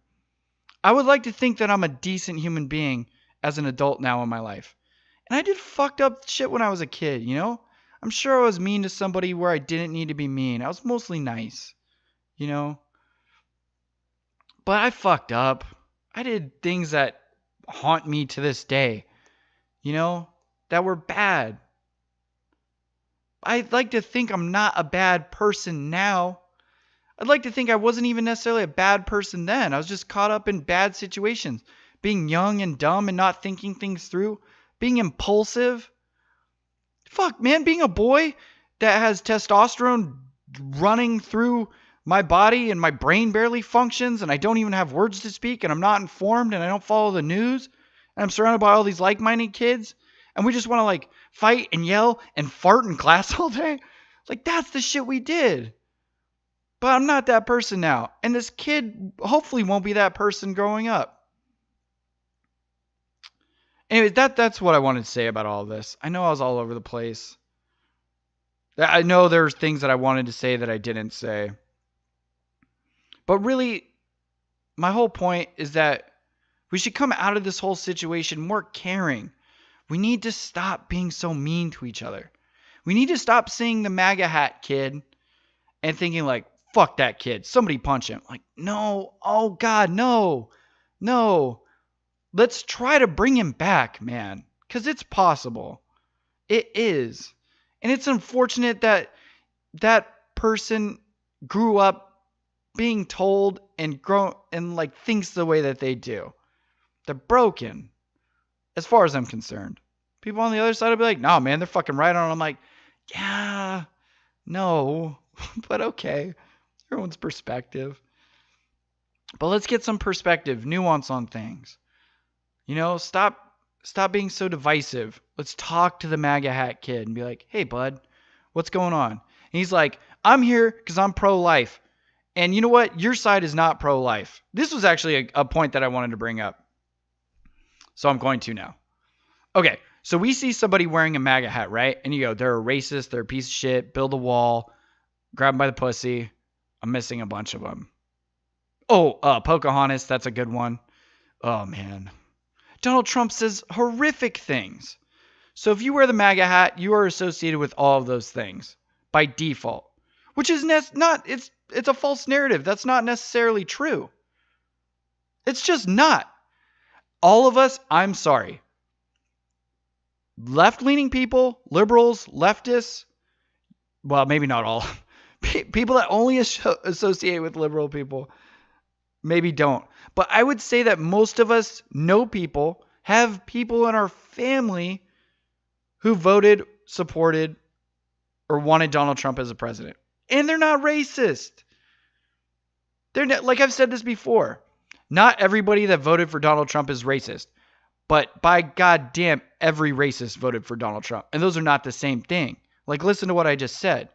I would like to think that I'm a decent human being as an adult now in my life. And I did fucked up shit when I was a kid, I'm sure I was mean to somebody where I didn't need to be mean. I was mostly nice, But I fucked up. I did things that haunt me to this day, that were bad. I'd like to think I'm not a bad person now. I'd like to think I wasn't even necessarily a bad person then. I was just caught up in bad situations. Being young and dumb and not thinking things through. Being impulsive. Fuck, man, being a boy that has testosterone running through my body and my brain barely functions and I don't even have words to speak and I'm not informed and I don't follow the news and I'm surrounded by all these like-minded kids and we just want to like fight and yell and fart in class all day. Like, that's the shit we did. But I'm not that person now. And this kid hopefully won't be that person growing up. Anyways, that's what I wanted to say about all of this. I know I was all over the place. I know there's things that I wanted to say that I didn't say. But really, my whole point is that we should come out of this whole situation more caring. We need to stop being so mean to each other. We need to stop seeing the MAGA hat kid and thinking like, fuck that kid. Somebody punch him. Like, no. Oh, God, no. No. Let's try to bring him back, man. Because it's possible. It is. And it's unfortunate that that person grew up being told and grown and like thinks the way that they do. They're broken. As far as I'm concerned. People on the other side will be like, no, man, they're fucking right on. I'm like, yeah, no, but okay. Everyone's perspective. But let's get some perspective, nuance on things. Stop being so divisive. Let's talk to the MAGA hat kid and be like, hey, bud, what's going on? And he's like, I'm here because I'm pro-life. And you know what? Your side is not pro-life. This was actually a point that I wanted to bring up. So I'm going to now. Okay, so we see somebody wearing a MAGA hat, right? And you go, they're a racist, they're a piece of shit, build a wall, grab them by the pussy. I'm missing a bunch of them. Oh, Pocahontas, that's a good one. Oh, man. Donald Trump says horrific things. So if you wear the MAGA hat, you are associated with all of those things by default, which is it's a false narrative. That's not necessarily true. It's just not. All of us, I'm sorry. Left-leaning people, liberals, leftists, well, maybe not all. People that only associate with liberal people maybe don't. But I would say that most of us know people, have people in our family who voted, supported, or wanted Donald Trump as a president. And they're not racist. They're not, like I've said this before, not everybody that voted for Donald Trump is racist. But by goddamn, every racist voted for Donald Trump. And those are not the same thing. Like, listen to what I just said.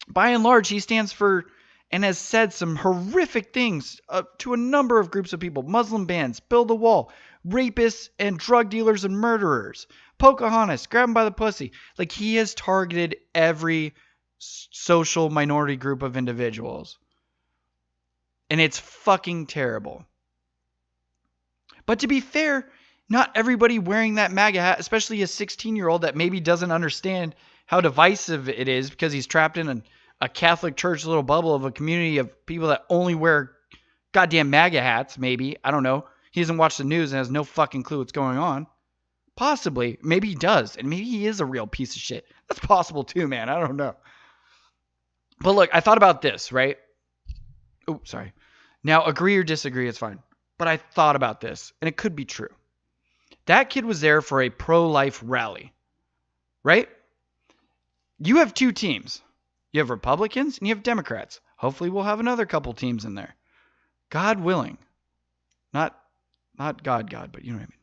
By and large, he stands for and has said some horrific things to a number of groups of people. Muslim bans, build a wall, rapists and drug dealers and murderers, Pocahontas, grab him by the pussy. Like, he has targeted every social minority group of individuals. And it's fucking terrible. But to be fair, not everybody wearing that MAGA hat, especially a 16-year-old that maybe doesn't understand how divisive it is because he's trapped in a Catholic church little bubble of a community of people that only wear goddamn MAGA hats, maybe. I don't know. He doesn't watch the news and has no fucking clue what's going on. Possibly. Maybe he does. And maybe he is a real piece of shit. That's possible too, man. I don't know. But look, I thought about this, right? Oh, sorry. Now, agree or disagree, it's fine. But I thought about this, and it could be true. That kid was there for a pro-life rally, right? You have two teams. You have Republicans and you have Democrats. Hopefully we'll have another couple teams in there. God willing. Not God, but you know what I mean.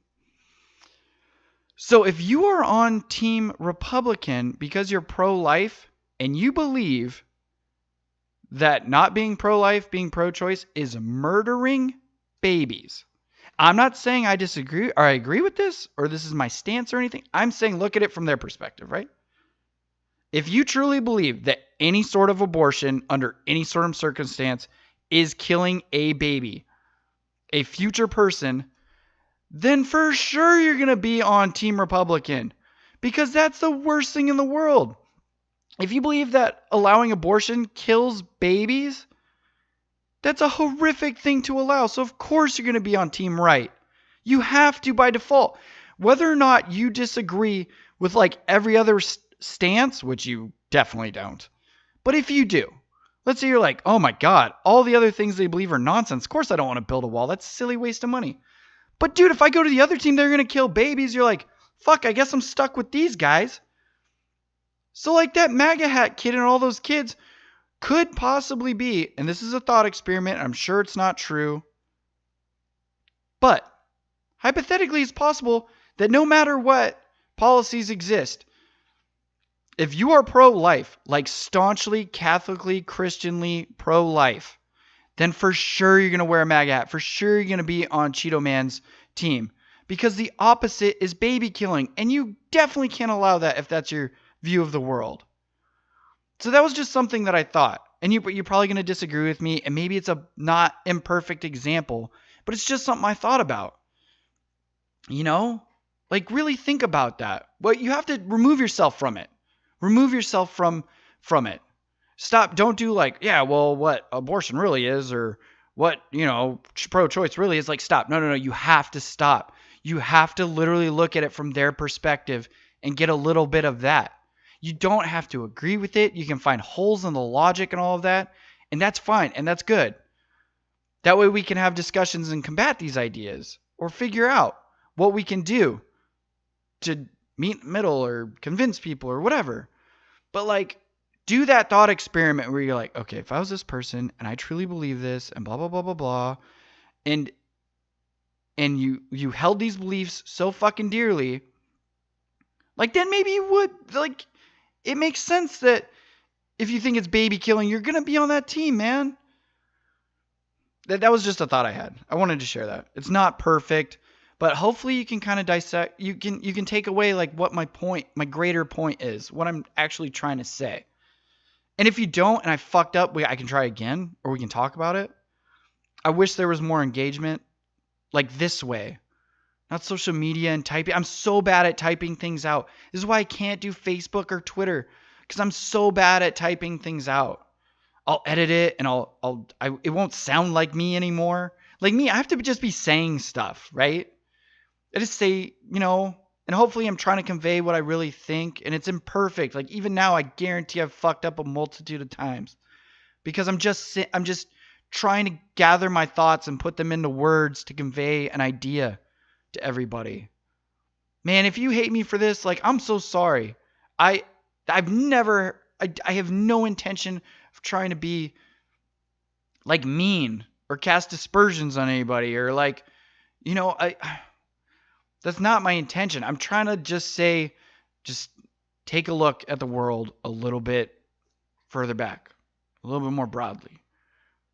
So if you are on Team Republican because you're pro-life and you believe that not being pro-life, being pro-choice is murdering babies. I'm not saying I disagree or I agree with this or this is my stance or anything. I'm saying look at it from their perspective, right? If you truly believe that any sort of abortion under any sort of circumstance is killing a baby, a future person, then for sure you're going to be on Team Republican because that's the worst thing in the world. If you believe that allowing abortion kills babies, that's a horrific thing to allow. So of course you're going to be on Team Right. You have to by default. Whether or not you disagree with like every other stance, which you definitely don't. But if you do, let's say you're like, oh my God, all the other things they believe are nonsense. Of course I don't want to build a wall. That's a silly waste of money. But dude, if I go to the other team, they're going to kill babies. You're like, fuck, I guess I'm stuck with these guys. So like that MAGA hat kid and all those kids could possibly be, and this is a thought experiment, I'm sure it's not true, but hypothetically it's possible that no matter what policies exist, if you are pro-life, like staunchly, Catholically, Christianly pro-life, then for sure you're going to wear a MAGA hat. For sure you're going to be on Cheeto Man's team. Because the opposite is baby killing. And you definitely can't allow that if that's your view of the world. So that was just something that I thought. And you're probably going to disagree with me. And maybe it's a not imperfect example. But it's just something I thought about. You know? Like really think about that. Well, you have to remove yourself from it. Remove yourself from it. Stop. Don't do like, yeah, well, what abortion really is or what, pro-choice really is. Like, stop. No. You have to stop. You have to literally look at it from their perspective and get a little bit of that. You don't have to agree with it. You can find holes in the logic and all of that. And that's fine. And that's good. That way we can have discussions and combat these ideas or figure out what we can do to meet in the middle or convince people or whatever. But like, do that thought experiment where you're like, okay, if I was this person and I truly believe this and blah, blah, blah, blah, blah, and you held these beliefs so fucking dearly, like then maybe you would, like, it makes sense that if you think it's baby killing, you're going to be on that team, man. That was just a thought I had. I wanted to share that. It's not perfect, but hopefully you can kind of dissect. You can take away like what my greater point is, what I'm actually trying to say. And if you don't, and I fucked up, I can try again, or we can talk about it. I wish there was more engagement, like this way, not social media and typing. I'm so bad at typing things out. This is why I can't do Facebook or Twitter, because I'm so bad at typing things out. I'll edit it and it won't sound like me anymore. Like me, I have to just be saying stuff, right? I just say, and hopefully I'm trying to convey what I really think, and it's imperfect. Like even now, I guarantee I've fucked up a multitude of times because I'm just trying to gather my thoughts and put them into words to convey an idea to everybody. Man, if you hate me for this, like I'm so sorry. I have no intention of trying to be like mean or cast aspersions on anybody or like, that's not my intention. I'm trying to just take a look at the world a little bit further back, a little bit more broadly.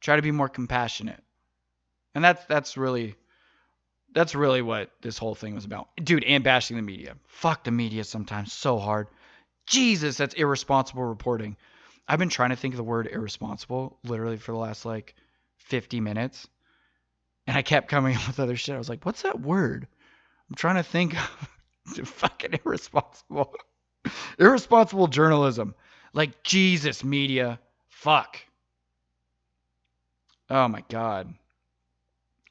Try to be more compassionate. And that's really what this whole thing was about. Dude, and bashing the media. Fuck the media sometimes so hard. Jesus, that's irresponsible reporting. I've been trying to think of the word irresponsible literally for the last 50 minutes. And I kept coming up with other shit. I was like, what's that word? I'm trying to think of fucking irresponsible. Irresponsible journalism. Like, Jesus, media. Fuck. Oh my God.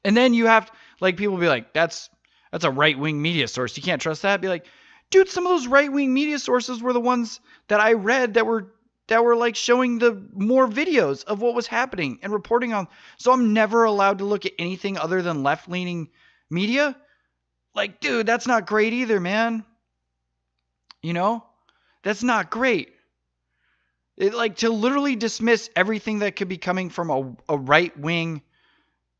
And then you have, people be like, that's a right-wing media source. You can't trust that. Be like, dude, some of those right-wing media sources were the ones that I read that were showing the more videos of what was happening and reporting on. So I'm never allowed to look at anything other than left-leaning media. Like, dude, that's not great either, man. That's not great. To literally dismiss everything that could be coming from a right-wing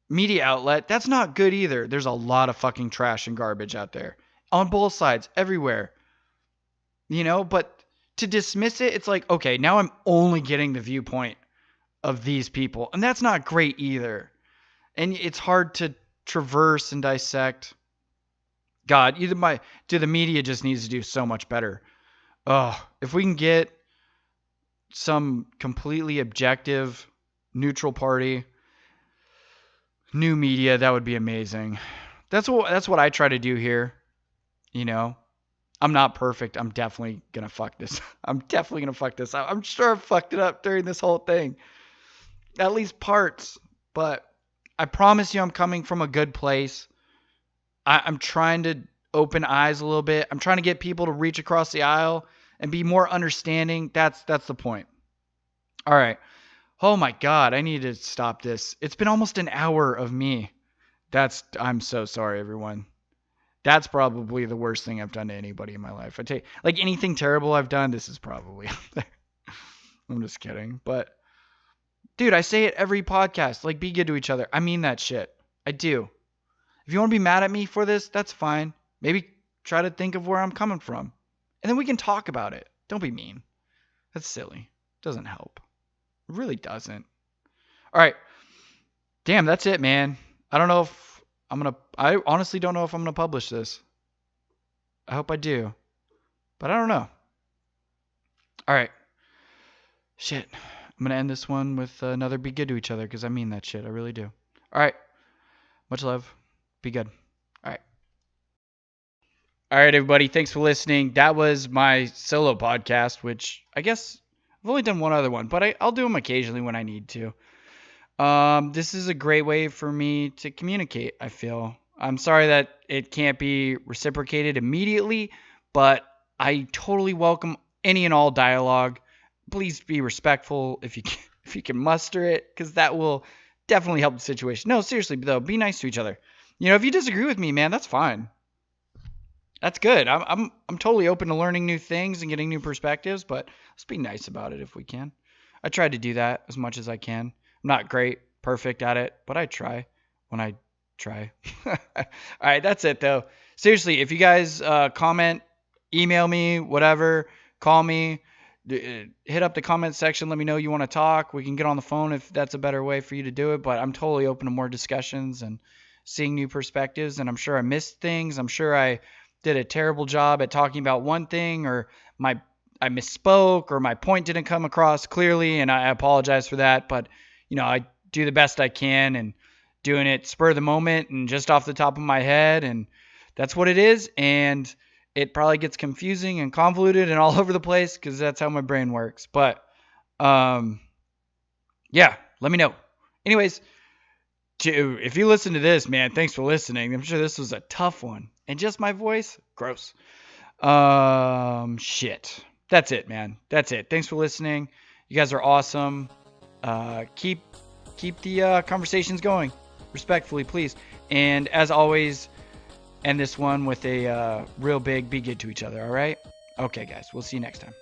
media outlet, that's not good either. There's a lot of fucking trash and garbage out there on both sides, everywhere. But to dismiss it, it's like, okay, now I'm only getting the viewpoint of these people, and that's not great either. And it's hard to traverse and dissect. God, the media just needs to do so much better. If we can get some completely objective, neutral party, new media, that would be amazing. That's what I try to do here. I'm not perfect. I'm definitely gonna fuck this. I'm sure I fucked it up during this whole thing. At least parts. But I promise you I'm coming from a good place. I'm trying to open eyes a little bit. I'm trying to get people to reach across the aisle and be more understanding. That's the point. All right. Oh my God, I need to stop this. It's been almost an hour of me. I'm so sorry, everyone. That's probably the worst thing I've done to anybody in my life. I tell you, anything terrible I've done, this is probably up there. I'm just kidding. But dude, I say it every podcast. Be good to each other. I mean that shit. I do. If you want to be mad at me for this, that's fine. Maybe try to think of where I'm coming from. And then we can talk about it. Don't be mean. That's silly. It doesn't help. It really doesn't. All right. Damn, that's it, man. I don't know if I honestly don't know if I'm going to publish this. I hope I do. But I don't know. All right. Shit. I'm going to end this one with another be good to each other because I mean that shit. I really do. All right. Much love. Be good. All right. All right, everybody. Thanks for listening. That was my solo podcast, which I guess I've only done one other one, but I'll do them occasionally when I need to. This is a great way for me to communicate, I feel. I'm sorry that it can't be reciprocated immediately, but I totally welcome any and all dialogue. Please be respectful if you can muster it, because that will definitely help the situation. No, seriously, though, be nice to each other. If you disagree with me, man, that's fine. That's good. I'm totally open to learning new things and getting new perspectives, but let's be nice about it if we can. I try to do that as much as I can. I'm not great, perfect at it, but I try when I try. All right, that's it though. Seriously, if you guys comment, email me, whatever, call me, hit up the comment section. Let me know you want to talk. We can get on the phone if that's a better way for you to do it. But I'm totally open to more discussions and seeing new perspectives. And I'm sure I missed things. I'm sure I did a terrible job at talking about one thing, or I misspoke, or my point didn't come across clearly, and I apologize for that. But I do the best I can, and doing it spur of the moment and just off the top of my head, and that's what it is. And it probably gets confusing and convoluted and all over the place because that's how my brain works. But yeah, let me know. Anyways, if you listen to this, man, thanks for listening. I'm sure this was a tough one. And just my voice, gross. Shit. That's it, man. That's it. Thanks for listening. You guys are awesome. Keep the conversations going, respectfully, please. And as always, end this one with a real big be good to each other. All right? Okay, guys. We'll see you next time.